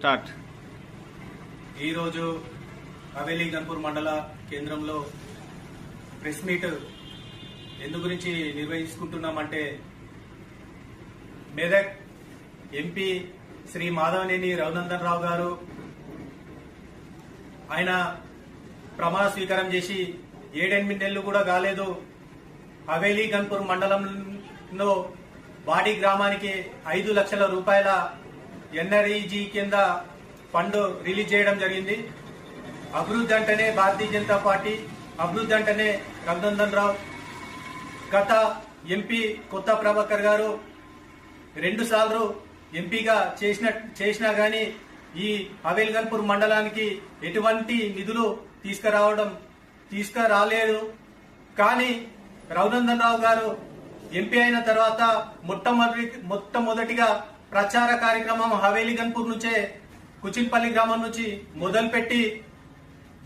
Start. ఈరోజు హవేలీ గన్పూర్ మండల కేంద్రంలో ప్రెస్ మీట్ ఎందు గురించి నిర్వహించుకుంటున్నామంటే మెదక్ ఎంపీ శ్రీ మాధవనేని రఘునందన్ రావు గారు ఆయన ప్రమాణ స్వీకారం చేసి 7-8 నెలలు కూడా కాలేదు. హవేలీ గన్పూర్ మండలంలో వాడి గ్రామానికి 5 లక్షల రూపాయల ఎన్ఆర్ఈజీ కింద ఫండ్ రిలీజ్ చేయడం జరిగింది. అభివృద్ధి అంటేనే భారతీయ జనతా పార్టీ, అభివృద్ధి అంటేనే రఘునందన్ రావు. గత ఎంపీ కొత్త ప్రభాకర్ గారు 2 సార్లు ఎంపీగా చేసినా గానీ ఈ హవేలీ గన్పూర్ మండలానికి ఎటువంటి నిధులు తీసుకురాలేదు. కానీ రఘునందన్ రావు గారు ఎంపీ అయిన తర్వాత మొట్టమొదటిగా ప్రచార కార్యక్రమం హవేలీ గన్పూర్ నుంచే కుచిన్పల్లి గ్రామం నుంచి మొదలుపెట్టి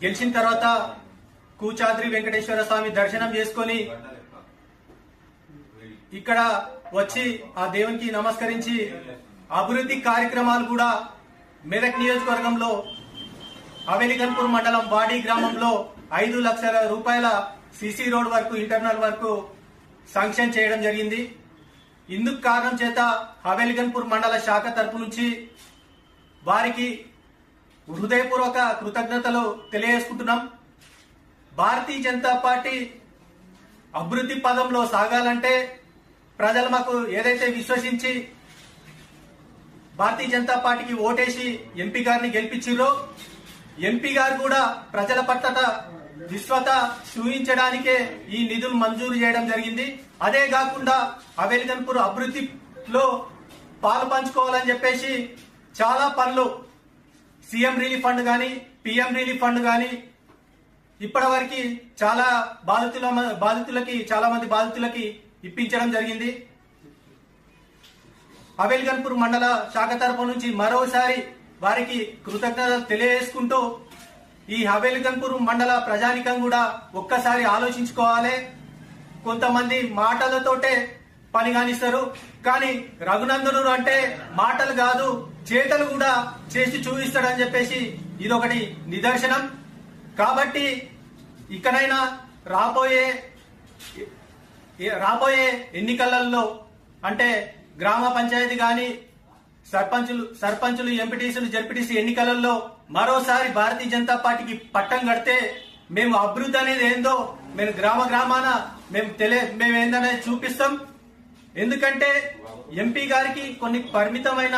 గెలిచిన తర్వాత కూచాద్రి వెంకటేశ్వర స్వామి దర్శనం చేసుకొని ఇక్కడ వచ్చి ఆ దేవునికి నమస్కరించి అభివృద్ధి కార్యక్రమాలు కూడా మెదక్ నియోజకవర్గంలో హవేలీ గన్పూర్ మండలం వాడి గ్రామంలో 5 లక్షల రూపాయల సిసి రోడ్ వరకు ఇంటర్నల్ వరకు శాంక్షన్ చేయడం జరిగింది. ఇందుకు కారణం చేత హవేలీ గన్పూర్ మండల శాఖ తరపు నుంచి వారికి హృదయపూర్వక కృతజ్ఞతలు తెలియజేసుకుంటున్నాం. భారతీయ జనతా పార్టీ అభివృద్ధి పదంలో సాగాలంటే ప్రజలు మాకు ఏదైతే విశ్వసించి భారతీయ జనతా పార్టీకి ఓటేసి ఎంపీ గారిని గెలిపించారో ఎంపీ గారు కూడా ప్రజల పట్ల విశ్వత చూపించడానికే ఈ నిధులు మంజూరు చేయడం జరిగింది. అదే కాకుండా హవేలీ గన్పూర్ అభివృద్ధిలో పాలు పంచుకోవాలని చెప్పేసి చాలా పనులు సీఎం రిలీఫ్ ఫండ్ కానీ పిఎం రిలీఫ్ ఫండ్ కానీ ఇప్పటివరకు చాలా మంది బాధితులకి ఇప్పించడం జరిగింది. హవేలీ గన్పూర్ మండల శాఖ తరపు నుంచి మరోసారి వారికి కృతజ్ఞతలు తెలియజేసుకుంటూ ఈ హవేలీ గన్పూర్ మండల ప్రజానికం కూడా ఒక్కసారి ఆలోచించుకోవాలి. కొంతమంది మాటలతోటే పని కానిస్తారు, కానీ రఘునందనుడు అంటే మాటలు కాదు చేతలు కూడా చేసి చూపిస్తాడని చెప్పేసి ఇదొకటి నిదర్శనం. కాబట్టి ఇకనైనా రాబోయే ఎన్నికలలో అంటే గ్రామ పంచాయతీ గాని సర్పంచులు ఎంపీటీసీలు జడ్పీటీసీ ఎన్నికలలో మరోసారి భారతీయ జనతా పార్టీకి పట్టం కడితే మేము అభివృద్ధి అనేది ఏందో మేము గ్రామాన మేము ఏందనేది చూపిస్తాం. ఎందుకంటే ఎంపీ గారికి కొన్ని పరిమితమైన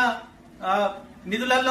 నిధులలో